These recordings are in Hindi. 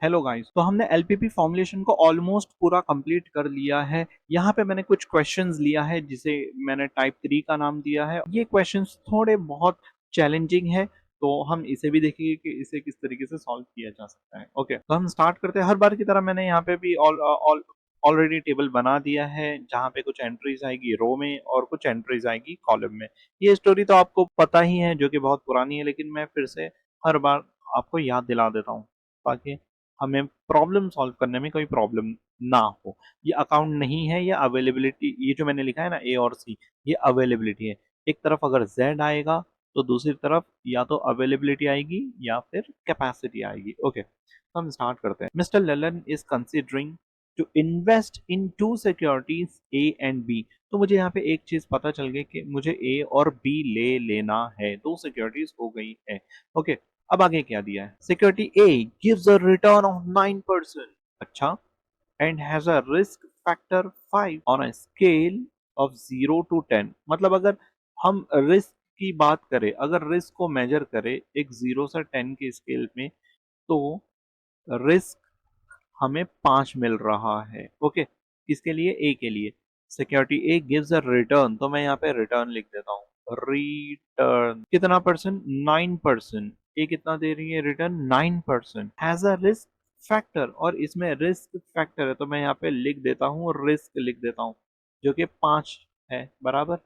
हेलो गाइस, तो हमने एलपीपी फॉर्मुलेशन को ऑलमोस्ट पूरा कंप्लीट कर लिया है। यहाँ पे मैंने कुछ क्वेश्चंस लिया है जिसे मैंने टाइप 3 का नाम दिया है। ये क्वेश्चंस थोड़े बहुत चैलेंजिंग है, तो हम इसे भी देखेंगे कि इसे किस तरीके से सॉल्व किया जा सकता है। ओके, तो हम स्टार्ट करते हैं। हर बार की तरह मैंने यहाँ पे भी ऑलरेडी टेबल बना दिया है, जहाँ पे कुछ एंट्रीज आएगी रो में और कुछ एंट्रीज आएगी कॉलम में। ये स्टोरी तो आपको पता ही है, जो कि बहुत पुरानी है, लेकिन मैं फिर से हर बार आपको याद दिला देता हूँ ताकि हमें प्रॉब्लम सॉल्व करने में कोई प्रॉब्लम ना हो। ये अकाउंट नहीं है, ये अवेलेबिलिटी, ये जो मैंने लिखा है ना ए और सी, ये अवेलेबिलिटी है। एक तरफ अगर जेड आएगा तो दूसरी तरफ या तो अवेलेबिलिटी आएगी या फिर कैपेसिटी आएगी। ओके, तो हम स्टार्ट करते हैं। Mister Lelan is considering to invest in two securities A and B. तो मुझे यहाँ पे एक चीज पता चल गई कि मुझे ए और बी ले लेना है। दो सिक्योरिटीज हो गई है। ओके, अब आगे क्या दिया है? Security A gives a return of 9%। अच्छा, and has a risk factor 5 on a scale of 0 to 10। मतलब अगर हम रिस्क की बात करें, अगर रिस्क को मेजर करें एक 0 से 10 के स्केल में, तो रिस्क हमें 5 मिल रहा है। ओके, किसके लिए? ए के लिए। Security A gives a return, तो मैं यहाँ पे रिटर्न लिख देता हूँ। रिटर्न कितना परसेंट? 9%। ए कितना दे रही है return? 9%। Has a risk factor, और इसमें रिस्क फैक्टर है तो मैं यहाँ पे लिख देता हूँ, रिस्क लिख देता हूँ, जो कि 5 है। बराबर।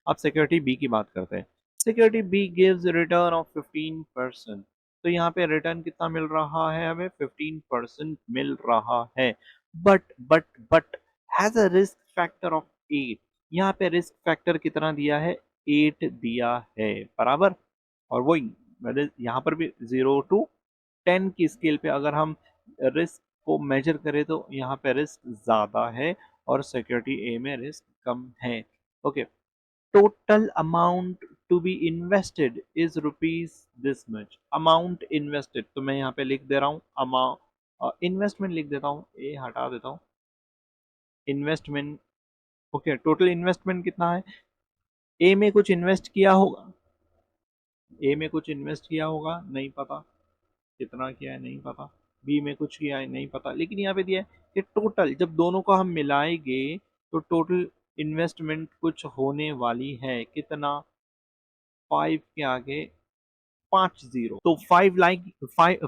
अब सिक्योरिटी बी की बात करते हैं। Security B gives return of 15%। तो यहाँ पे रिटर्न कितना मिल रहा है? हमें 15% मिल रहा है। But has a risk factor of 8। यहाँ पे रिस्क फैक्टर कितना दिया है? 8 दिया है। बराबर। और वही मतलब यहाँ पर भी 0 to 10 की स्केल पे अगर हम रिस्क को मेजर करें तो यहाँ पे रिस्क ज्यादा है और सिक्योरिटी ए में रिस्क कम है। Okay, total amount to be invested is rupees this much। amount invested तो मैं यहाँ पे लिख दे रहा हूँ अमाउंट, इन्वेस्टमेंट लिख देता हूँ, ए हटा देता हूँ, इन्वेस्टमेंट। ओके, टोटल इन्वेस्टमेंट कितना है? ए में कुछ इन्वेस्ट किया होगा, ए में कुछ इन्वेस्ट किया होगा, नहीं पता कितना किया है, नहीं पता। बी में कुछ किया है, नहीं पता। लेकिन यहाँ पे दिया है कि टोटल जब दोनों को हम मिलाएंगे तो टोटल इन्वेस्टमेंट कुछ होने वाली है। कितना? 5 के आगे 50, तो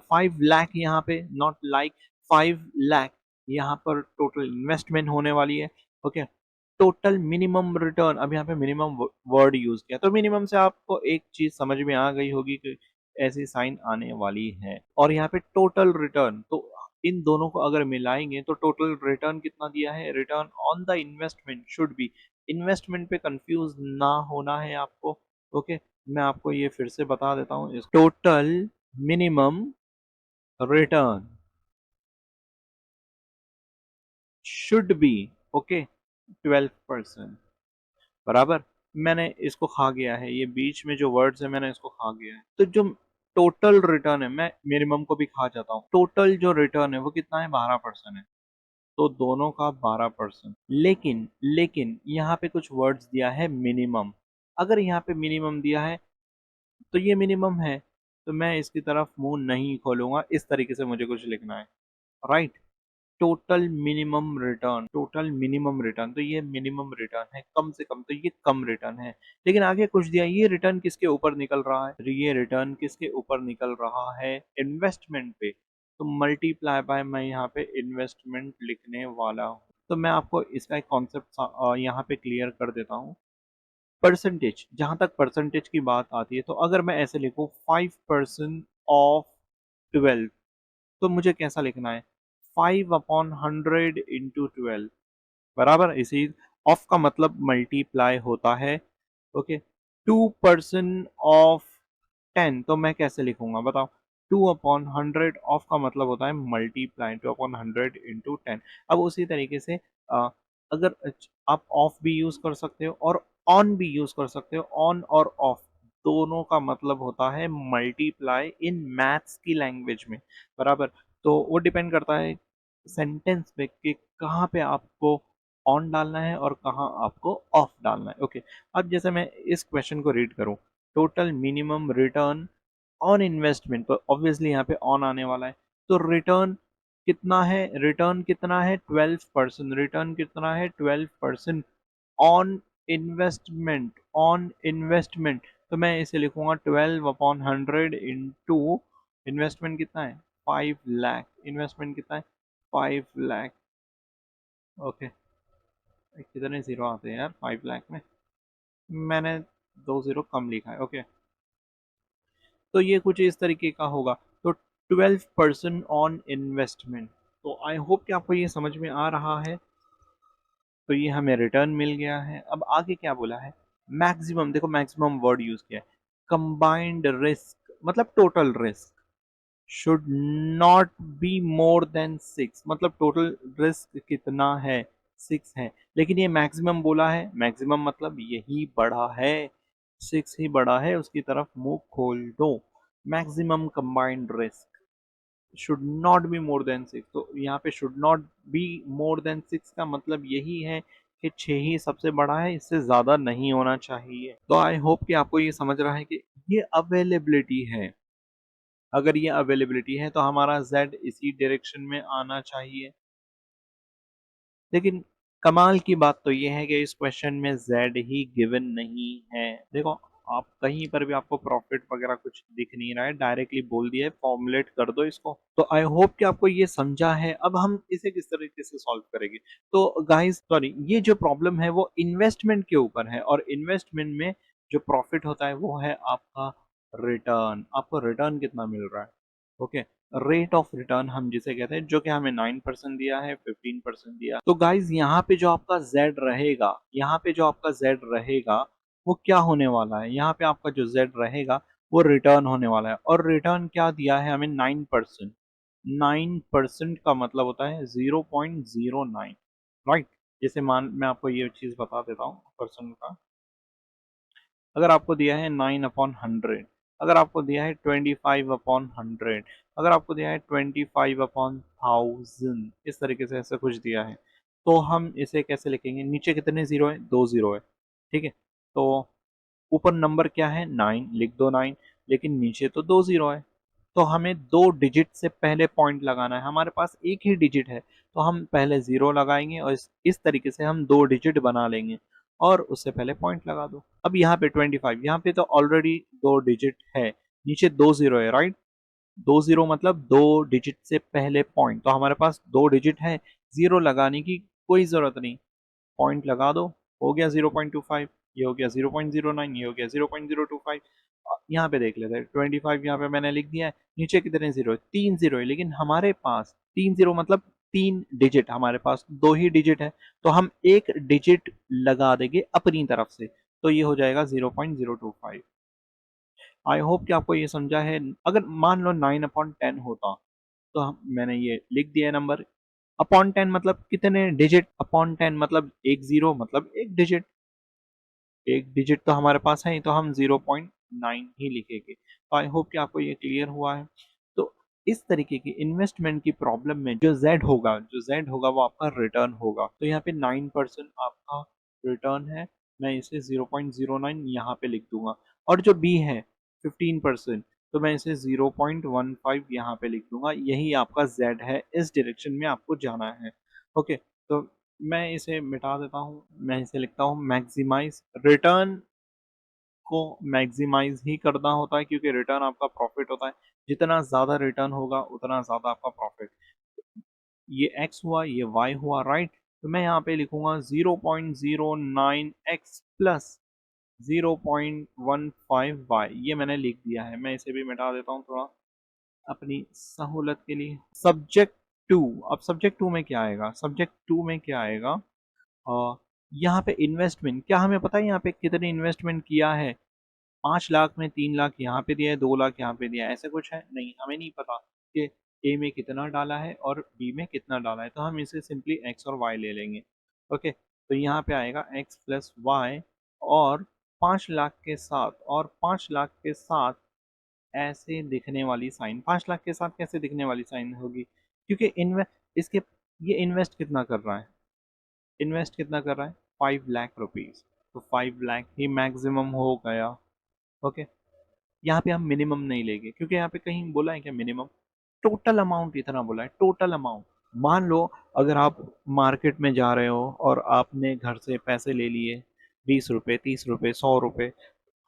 5 लाख यहाँ पे, नॉट लाइक, 5 लाख यहाँ पर टोटल इन्वेस्टमेंट होने वाली है। ओके, टोटल मिनिमम रिटर्न, अब यहाँ पे मिनिमम वर्ड यूज किया, तो मिनिमम से आपको एक चीज समझ में आ गई होगी कि ऐसी साइन आने वाली है। और यहाँ पे टोटल रिटर्न, तो इन दोनों को अगर मिलाएंगे तो टोटल रिटर्न कितना दिया है? Return on the investment should be, investment पे कंफ्यूज ना होना है आपको। ओके, मैं आपको ये फिर से बता देता हूँ। Total minimum return should be, okay, 12%। बराबर। मैंने इसको खा गया है, ये बीच में जो वर्ड्स है मैंने इसको खा गया है। तो जो टोटल रिटर्न है, मैं मिनिमम को भी खा जाता हूँ। टोटल जो रिटर्न है वो कितना है? 12% है। तो दोनों का 12%। लेकिन लेकिन यहाँ पे कुछ वर्ड्स दिया है मिनिमम। अगर यहाँ पे मिनिमम दिया है तो ये मिनिमम है, तो मैं इसकी तरफ मुंह नहीं खोलूंगा। इस तरीके से मुझे कुछ लिखना है। Right, total minimum return, total minimum return, तो ये मिनिमम रिटर्न है, कम से कम, तो ये कम रिटर्न है। लेकिन आगे कुछ दिया, ये रिटर्न किसके ऊपर निकल रहा है? ये रिटर्न किसके ऊपर निकल रहा है? इन्वेस्टमेंट पे। तो मल्टीप्लाई बाय, मैं यहाँ पे इन्वेस्टमेंट लिखने वाला हूँ। तो मैं आपको इसका एक कॉन्सेप्ट यहाँ पे क्लियर कर देता हूँ। परसेंटेज, जहां तक परसेंटेज की बात आती है, तो अगर मैं ऐसे लिखूं 5% ऑफ 12, तो मुझे कैसा लिखना है? 5/100 इंटू 12। बराबर। इसी ऑफ का मतलब मल्टीप्लाई होता है। ओके, 2% ऑफ 10, तो मैं कैसे लिखूंगा बताओ? 2/100 ऑफ का मतलब होता है मल्टीप्लाई, 2/100 इंटू 10। अब उसी तरीके से अगर आप ऑफ भी यूज कर सकते हो और ऑन भी यूज कर सकते हो। ऑन और ऑफ दोनों का मतलब होता है मल्टीप्लाई इन मैथ्स की लैंग्वेज में। बराबर। तो वो डिपेंड करता है सेंटेंस पे कि कहाँ पे आपको ऑन डालना है और कहाँ आपको ऑफ डालना है। ओके, अब जैसे मैं इस क्वेश्चन को रीड करूं, total minimum return on investment, तो ऑब्वियसली यहाँ पे ऑन आने वाला है। तो रिटर्न कितना है, रिटर्न कितना है 12%, रिटर्न कितना है 12% ऑन इन्वेस्टमेंट, ऑन इन्वेस्टमेंट। तो मैं इसे लिखूंगा 12/100 इंटू इन्वेस्टमेंट कितना है 5 लाख, इन्वेस्टमेंट कितना है 5 लाख। ओके, कितने जीरो आते हैं यार 5 लाख में, मैंने 2 जीरो कम लिखा है। ओके, तो ये कुछ इस तरीके का होगा। तो 12% ऑन इन्वेस्टमेंट। तो आई होप कि आपको ये समझ में आ रहा है। तो ये हमें रिटर्न मिल गया है। अब आगे क्या बोला है, मैक्सिमम, देखो मैक्सिमम वर्ड यूज किया है, कंबाइंड रिस्क मतलब total risk should not be more than 6, मतलब टोटल रिस्क कितना है 6 है, लेकिन ये मैक्सिमम बोला है, मैक्सिमम मतलब यही बड़ा है, 6 ही बड़ा है, उसकी तरफ मुंह खोल दो। Maximum combined risk should not be more than 6, तो यहाँ पे should not be more than 6 का मतलब यही है कि 6 ही सबसे बड़ा है, इससे ज्यादा नहीं होना चाहिए। तो आई होप कि आपको ये समझ रहा है कि ये अवेलेबिलिटी है। अगर ये अवेलेबिलिटी है तो हमारा z इसी डायरेक्शन में आना चाहिए। लेकिन कमाल की बात तो ये है कि इस क्वेश्चन में z ही गिवन नहीं है। देखो, आप कहीं पर भी आपको प्रॉफिट वगैरह कुछ दिख नहीं रहा है, डायरेक्टली बोल दिया है फॉर्मुलेट कर दो इसको। तो आई होप कि आपको ये समझा है। अब हम इसे किस तरीके से सॉल्व करेंगे। तो गाइस सॉरी, ये जो प्रॉब्लम है वो इन्वेस्टमेंट के ऊपर है, और इन्वेस्टमेंट में जो प्रॉफिट होता है वो है आपका रिटर्न। आपको रिटर्न कितना मिल रहा है। ओके, रेट ऑफ रिटर्न हम जिसे कहते हैं, जो कि हमें 9% दिया है, 15% दिया। तो गाइज यहाँ पे जो आपका z रहेगा, यहाँ पे जो आपका z रहेगा वो क्या होने वाला है, यहाँ पे आपका जो z रहेगा वो रिटर्न होने वाला है। और रिटर्न क्या दिया है हमें 9%। 9% का मतलब होता है 0.09, राइट। जैसे मान मैं आपको ये चीज बता देता हूँ परसेंट का। अगर आपको दिया है 9/100, अगर आपको दिया है 25/100, अगर आपको दिया है 25/1000, इस तरीके से ऐसा कुछ दिया है, तो हम इसे कैसे लिखेंगे। नीचे कितने जीरो है, 2 जीरो है, ठीक है। तो ऊपर नंबर क्या है 9, लिख दो 9, लेकिन नीचे तो 2 जीरो है। तो हमें 2 डिजिट से पहले पॉइंट लगाना है, हमारे पास एक ही डिजिट है, तो हम पहले जीरो लगाएंगे और इस तरीके से हम 2 डिजिट बना लेंगे और उससे पहले पॉइंट लगा दो। अब यहाँ पे 25, यहाँ पे तो ऑलरेडी 2 डिजिट है, नीचे 2 जीरो है, राइट। 2 जीरो मतलब 2 डिजिट से पहले पॉइंट, तो हमारे पास 2 डिजिट है, जीरो लगाने की कोई जरूरत नहीं, पॉइंट लगा दो, हो गया 0.25, ये हो गया 0.09, ये हो गया 0.025। यहाँ पे देख लेते हैं 25, यहाँ पे मैंने लिख दिया है। नीचे कितने जीरो है, 3 जीरो है, लेकिन हमारे पास 3 जीरो मतलब 3 डिजिट, हमारे पास 2 ही डिजिट है, तो हम एक डिजिट लगा देंगे अपनी तरफ से, तो ये हो जाएगा 0.025। आई होप कि आपको ये समझा है। अगर मान लो 9/10 होता, तो मैंने ये लिख दिया है नंबर। अपॉन 10 मतलब कितने डिजिट, अपॉन 10 मतलब एक जीरो मतलब एक डिजिट, एक डिजिट तो हमारे पास है ही, तो हम 0.9 ही लिखेंगे। तो आई होप कि आपको ये क्लियर हुआ है। तो इस तरीके की इन्वेस्टमेंट की प्रॉब्लम में जो z होगा वो आपका रिटर्न होगा। तो यहाँ पे 9% आपका रिटर्न है, मैं इसे 0.09 यहाँ पे लिख दूंगा। और जो b है 15%, तो मैं इसे 0.15 यहाँ पे लिख दूंगा। यही आपका z है, इस डायरेक्शन में आपको जाना है। ओके, तो मैं इसे मिटा देता हूँ, मैं इसे लिखता हूँ मैक्सिमाइज रिटर्न। को मैक्सिमाइज ही करना होता है, क्योंकि रिटर्न आपका प्रॉफिट होता है, जितना ज्यादा रिटर्न होगा उतना ज्यादा आपका प्रॉफिट। ये x हुआ, ये y हुआ, राइट। तो मैं यहाँ पे लिखूंगा 0.09x प्लस 0.15y, ये मैंने लिख दिया है। मैं इसे भी मिटा देता हूँ थोड़ा अपनी सहूलत के लिए। सब्जेक्ट टू, अब सब्जेक्ट टू में क्या आएगा, सब्जेक्ट टू में क्या आएगा, और यहाँ पे इन्वेस्टमेंट क्या हमें पता है, यहाँ पे कितने इन्वेस्टमेंट किया है। 5 लाख में 3 लाख यहाँ पे दिया है, 2 लाख यहाँ पे दिया है, ऐसा कुछ है नहीं, हमें नहीं पता कि ए में कितना डाला है और बी में कितना डाला है। तो हम इसे सिंपली एक्स और वाई ले लेंगे। ओके, तो यहाँ पे आएगा एक्स प्लस वाई, और 5 लाख के साथ, और 5 लाख के साथ ऐसे दिखने वाली साइन, 5 लाख के साथ कैसे दिखने वाली साइन होगी, क्योंकि इन्वेस्ट इसके, ये इन्वेस्ट कितना कर रहा है, इन्वेस्ट कितना कर रहा है 5 लाख रुपीज, तो 5 लाख ही मैक्सिमम हो गया। ओके, यहाँ पे हम मिनिमम नहीं लेंगे, क्योंकि यहाँ पे कहीं बोला है क्या मिनिमम, टोटल अमाउंट इतना बोला है, टोटल अमाउंट। मान लो अगर आप मार्केट में जा रहे हो और आपने घर से पैसे ले लिए 20 रुपए, 30 रुपए, 100 रुपए,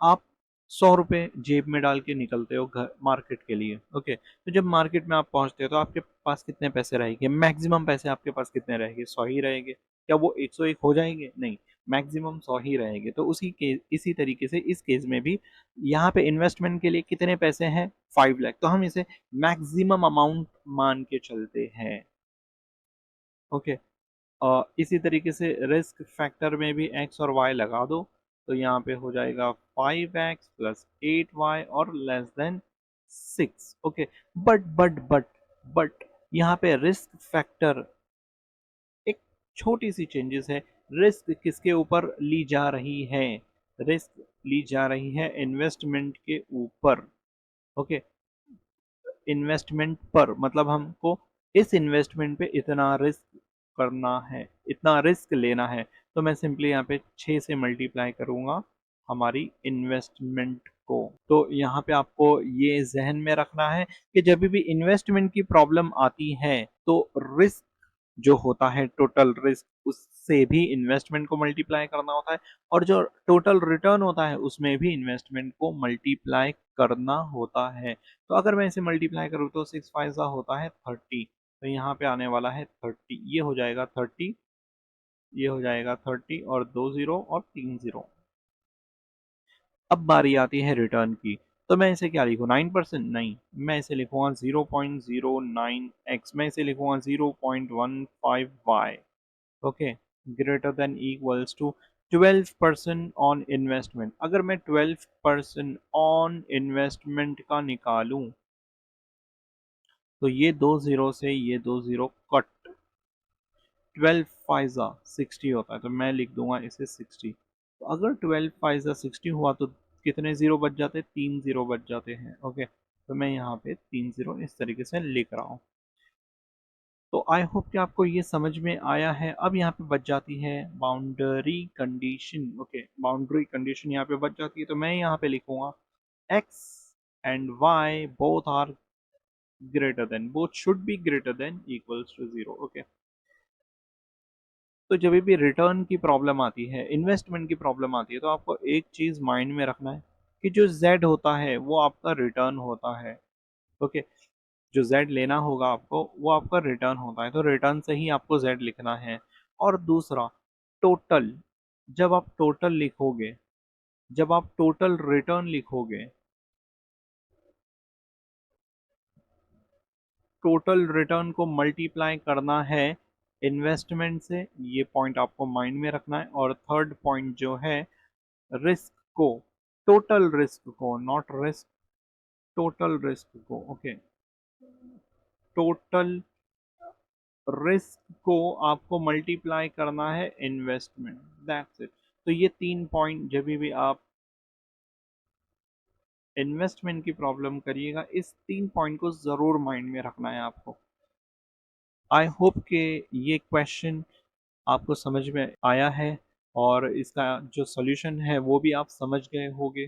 आप 100 रुपए जेब में डाल के निकलते हो घर मार्केट के लिए। ओके, तो जब मार्केट में आप पहुंचते हो तो आपके पास कितने पैसे रहेंगे? मैक्सिमम पैसे आपके पास कितने रहेंगे? 100 ही रहेंगे। क्या वो 101 हो जाएंगे? नहीं, मैक्सिमम 100 ही रहेंगे। तो इसी तरीके से इस केस में भी यहाँ पे इन्वेस्टमेंट के लिए कितने पैसे हैं? 5 लाख। तो हम इसे मैक्सिमम अमाउंट मान के चलते हैं। ओके, इसी तरीके से रिस्क फैक्टर में भी एक्स और वाई लगा दो, तो यहाँ पे हो जाएगा 5x प्लस 8y और लेस देन 6। ओके, बट यहाँ पे रिस्क फैक्टर एक छोटी सी चेंजेस है। रिस्क किसके ऊपर ली जा रही है? रिस्क ली जा रही है इन्वेस्टमेंट के ऊपर। ओके, इन्वेस्टमेंट पर, मतलब हमको इस इन्वेस्टमेंट पे इतना रिस्क करना है, इतना रिस्क लेना है। तो मैं सिंपली यहाँ पे 6 से मल्टीप्लाई करूंगा हमारी इन्वेस्टमेंट को। तो यहाँ पे आपको ये जहन में रखना है कि जब भी इन्वेस्टमेंट की प्रॉब्लम आती है तो रिस्क जो होता है, टोटल रिस्क, उससे भी इन्वेस्टमेंट को मल्टीप्लाई करना होता है, और जो टोटल रिटर्न होता है उसमें भी इन्वेस्टमेंट को मल्टीप्लाई करना होता है। तो अगर मैं इसे मल्टीप्लाई करूँ तो 6 5 होता है 30। तो यहाँ पे आने वाला है 30, ये हो जाएगा 30, ये हो जाएगा 30 और 2 0 और 3 0। अब बारी आती है रिटर्न की। तो मैं इसे क्या लिखूँ? 9%? नहीं, मैं इसे लिखूंगा 0.09x, मैं इसे लिखूंगा 0.15y। Okay, greater than equals to 12% on investment. अगर मैं 12% ऑन इन्वेस्टमेंट का निकालूं तो ये 2 0 से ये 2 0 कट, 12 5 60 होता है, तो मैं लिख दूंगा इसे 60। तो अगर 12 5 60 हुआ तो कितने जीरो बच जाते हैं? 3 0 बच जाते हैं। ओके, तो मैं यहाँ पे 3 0 इस तरीके से लिख रहा हूँ। तो आई होप कि आपको ये समझ में आया है। अब यहाँ पे बच जाती है boundary condition. Okay, boundary condition यहाँ पे बच जाती है, तो मैं यहाँ पे लिखूंगा x and y both are greater than, both should be greater than equals to 0। Okay, तो जब भी रिटर्न की प्रॉब्लम आती है, इन्वेस्टमेंट की प्रॉब्लम आती है, तो आपको एक चीज माइंड में रखना है कि जो z होता है वो आपका रिटर्न होता है। ओके, जो z लेना होगा आपको वो आपका रिटर्न होता है, तो रिटर्न से ही आपको z लिखना है। और दूसरा, टोटल, जब आप टोटल लिखोगे, जब आप टोटल रिटर्न लिखोगे, टोटल रिटर्न को मल्टीप्लाई करना है इन्वेस्टमेंट से, ये पॉइंट आपको माइंड में रखना है। और थर्ड पॉइंट जो है, रिस्क को, टोटल रिस्क को, नॉट रिस्क, टोटल रिस्क को। ओके, टोटल रिस्क को आपको मल्टीप्लाई करना है इन्वेस्टमेंट, दैट्स इट। तो ये 3 पॉइंट जब भी आप इन्वेस्टमेंट की प्रॉब्लम करिएगा, इस 3 पॉइंट को जरूर माइंड में रखना है आपको। आई होप कि ये क्वेश्चन आपको समझ में आया है और इसका जो सॉल्यूशन है वो भी आप समझ गए होंगे।